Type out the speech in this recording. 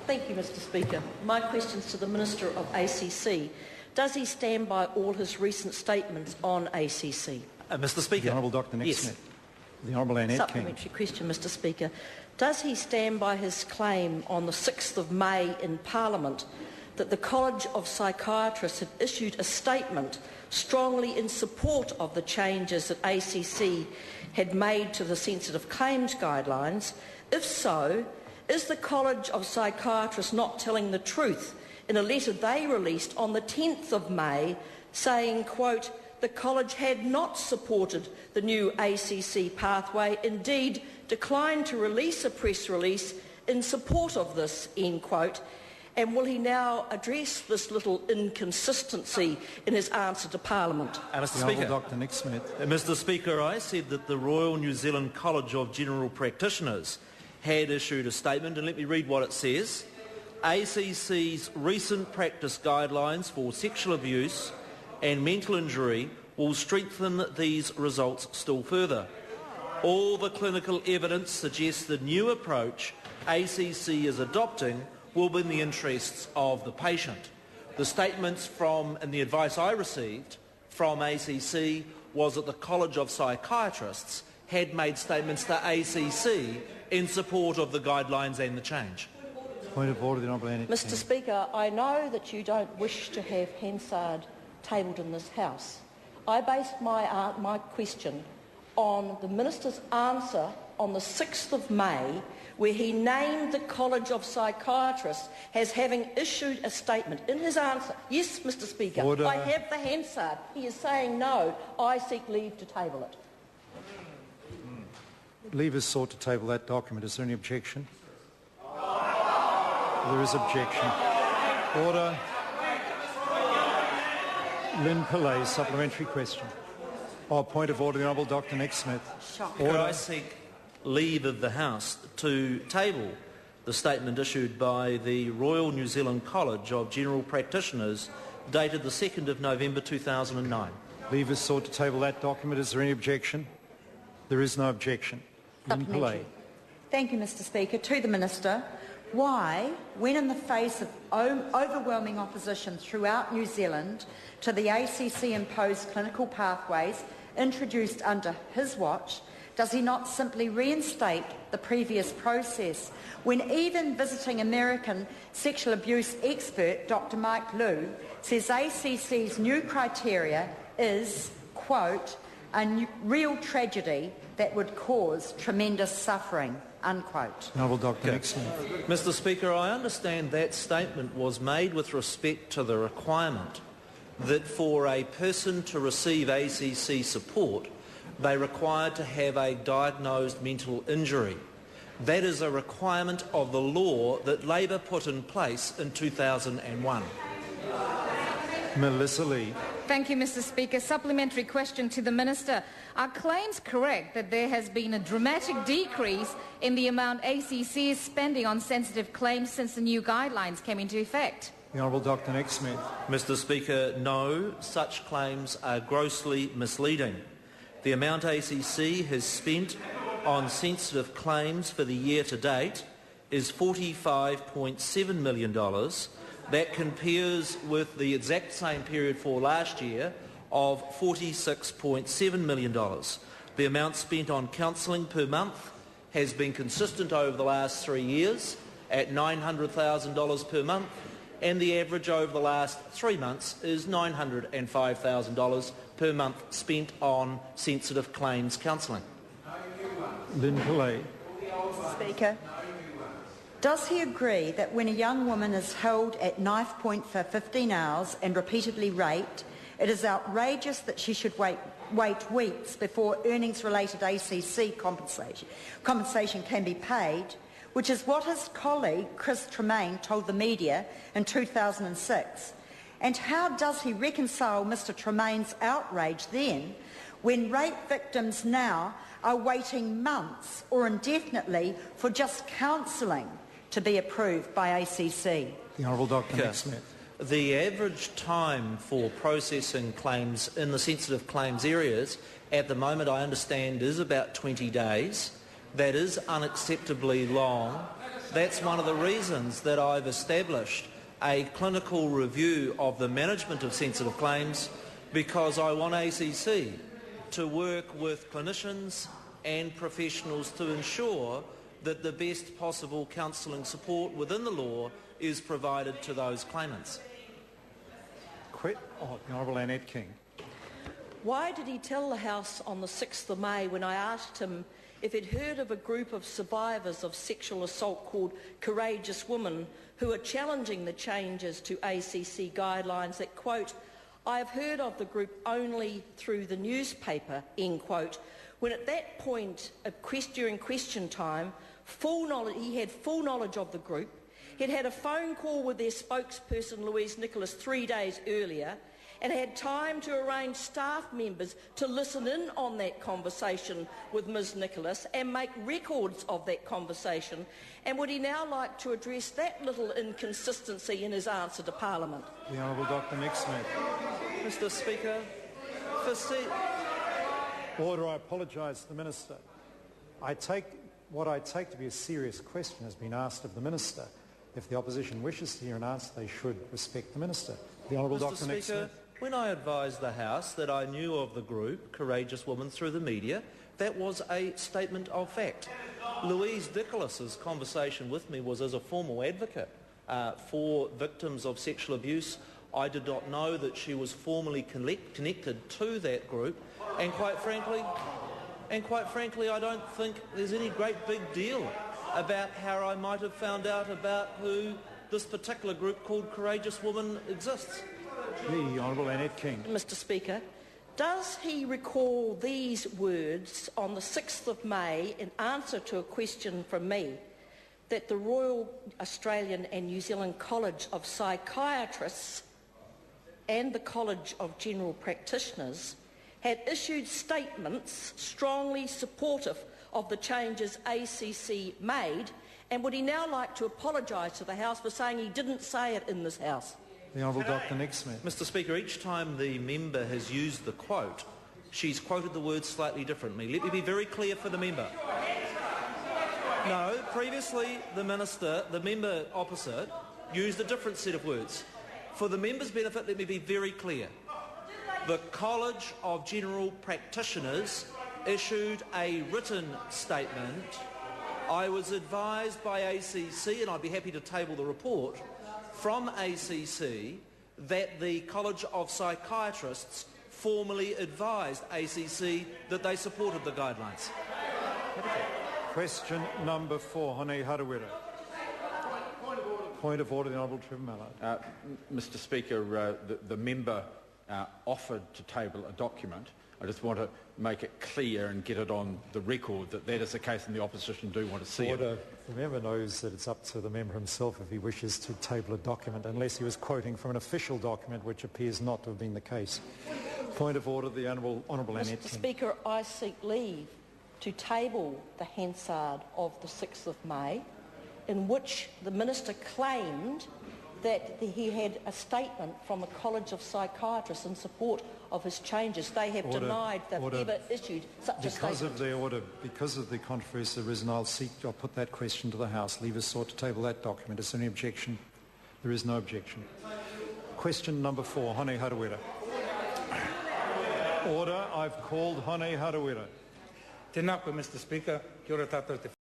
Thank you, Mr Speaker. My question is to the Minister of ACC. Does he stand by all his recent statements on ACC? Mr Speaker. The Honourable Dr Nick-Smith. The Honourable Annette Supplementary question, Mr Speaker. Does he stand by his claim on the 6th of May in Parliament that the College of Psychiatrists had issued a statement strongly in support of the changes that ACC had made to the sensitive claims guidelines? If so, is the College of Psychiatrists not telling the truth in a letter they released on the 10th of May saying, quote, the College had not supported the new ACC pathway, indeed declined to release a press release in support of this, end quote? And will he now address this little inconsistency in his answer to Parliament? Mr Speaker. Dr Nick-Smith. Mr Speaker, I said that the Royal New Zealand College of General Practitioners had issued a statement, and let me read what it says. ACC's recent practice guidelines for sexual abuse and mental injury will strengthen these results still further. All the clinical evidence suggests the new approach ACC is adopting will be in the interests of the patient. The statements from, and the advice I received from ACC was that the College of Psychiatrists had made statements to ACC in support of the guidelines and the change. Point of order, the Honourable Annette. Mr Speaker, I know that you don't wish to have Hansard tabled in this House. I based my question on the Minister's answer on the 6th of May, where he named the College of Psychiatrists as having issued a statement. In his answer, yes, Mr Speaker, Order. I have the Hansard. He is saying no, I seek leave to table it. Leave is sought to table that document. Is there any objection? There is objection. Order. Lynne Pillay, supplementary question. Point of order, the Honourable Dr Nick-Smith. Order. I seek leave of the House to table the statement issued by the Royal New Zealand College of General Practitioners dated the 2nd of November 2009. Leave is sought to table that document. Is there any objection? There is no objection. Lynne Pillay. Thank you, Mr Speaker. To the Minister, why, when in the face of overwhelming opposition throughout New Zealand to the ACC-imposed clinical pathways introduced under his watch, does he not simply reinstate the previous process when even visiting American sexual abuse expert Dr Mike Liu says ACC's new criteria is, quote, a real tragedy that would cause tremendous suffering, unquote? Honourable Dr Nick-Smith. Mr Speaker, I understand that statement was made with respect to the requirement that for a person to receive ACC support, they required to have a diagnosed mental injury. That is a requirement of the law that Labor put in place in 2001. Melissa Lee. Thank you, Mr Speaker. Supplementary question to the Minister. Are claims correct that there has been a dramatic decrease in the amount ACC is spending on sensitive claims since the new guidelines came into effect? The Honourable Dr Nick-Smith. Mr Speaker, no, such claims are grossly misleading. The amount ACC has spent on sensitive claims for the year to date is $45.7 million. That compares with the exact same period for last year of $46.7 million. The amount spent on counselling per month has been consistent over the last 3 years at $900,000 per month, and the average over the last 3 months is $905,000 per month spent on sensitive claims counselling. Lynne Pillay. Speaker, does he agree that when a young woman is held at knife point for 15 hours and repeatedly raped, it is outrageous that she should wait weeks before earnings-related ACC compensation can be paid, which is what his colleague Chris Tremaine told the media in 2006? And how does he reconcile Mr Tremaine's outrage then, when rape victims now are waiting months or indefinitely for just counselling to be approved by ACC? The Honourable Dr Nick-Smith. The average time for processing claims in the sensitive claims areas at the moment, I understand, is about 20 days. That is unacceptably long. That's one of the reasons that I've established a clinical review of the management of sensitive claims, because I want ACC to work with clinicians and professionals to ensure that the best possible counselling support within the law is provided to those claimants. The Honourable Annette King. Why did he tell the House on the 6th of May when I asked him if he'd heard of a group of survivors of sexual assault called Courageous Women who are challenging the changes to ACC guidelines that, quote, "I have heard of the group only through the newspaper," end quote, when at that point during question time, he had full knowledge of the group. He'd had a phone call with their spokesperson, Louise Nicholas, 3 days earlier, and had time to arrange staff members to listen in on that conversation with Ms Nicholas and make records of that conversation. And would he now like to address that little inconsistency in his answer to Parliament? The Honourable Dr Nick Smith. Mr Speaker, Order. I apologise to the Minister. What I take to be a serious question has been asked of the Minister. If the opposition wishes to hear an answer, they should respect the Minister. The Honourable Dr Nick Smith. When I advised the House that I knew of the group, Courageous Women, through the media, that was a statement of fact. Louise Nicholas's conversation with me was as a formal advocate for victims of sexual abuse. I did not know that she was formally connected to that group, and quite frankly, I don't think there's any great big deal about how I might have found out about who this particular group called Courageous Women exists. The Honourable Annette King. Mr Speaker, does he recall these words on the 6th of May in answer to a question from me, that the Royal Australian and New Zealand College of Psychiatrists and the College of General Practitioners had issued statements strongly supportive of the changes ACC made, and would he now like to apologise to the House for saying he didn't say it in this House? The Honourable Dr Nick Smith. Mr Speaker, each time the member has used the quote, she's quoted the words slightly differently. Let me be very clear for the member. No, previously the member opposite, used a different set of words. For the member's benefit, let me be very clear. The College of General Practitioners issued a written statement. I was advised by ACC, and I'd be happy to table the report, from ACC that the College of Psychiatrists formally advised ACC that they supported the guidelines. Question number 4, Hon Harawira. Point of order, the Honourable Trevor Mallard. Mr Speaker, the member offered to table a document. I just want to make it clear and get it on the record that that is the case, and the opposition do want to see it. The member knows that it's up to the member himself if he wishes to table a document, unless he was quoting from an official document, which appears not to have been the case. Point of order, the Honourable Annette King. Mr Speaker, I seek leave to table the Hansard of the 6th of May, in which the Minister claimed that he had a statement from the College of Psychiatrists in support of his changes. They have denied they've ever issued such a statement. Because of the controversy arisen, I'll put that question to the House. Leave us sought to table that document. Is there any objection? There is no objection. Question number 4, Hon Harawira. Order. I've called Hon Harawira. Tēnā koe, Mr Speaker. Kia ora tātou te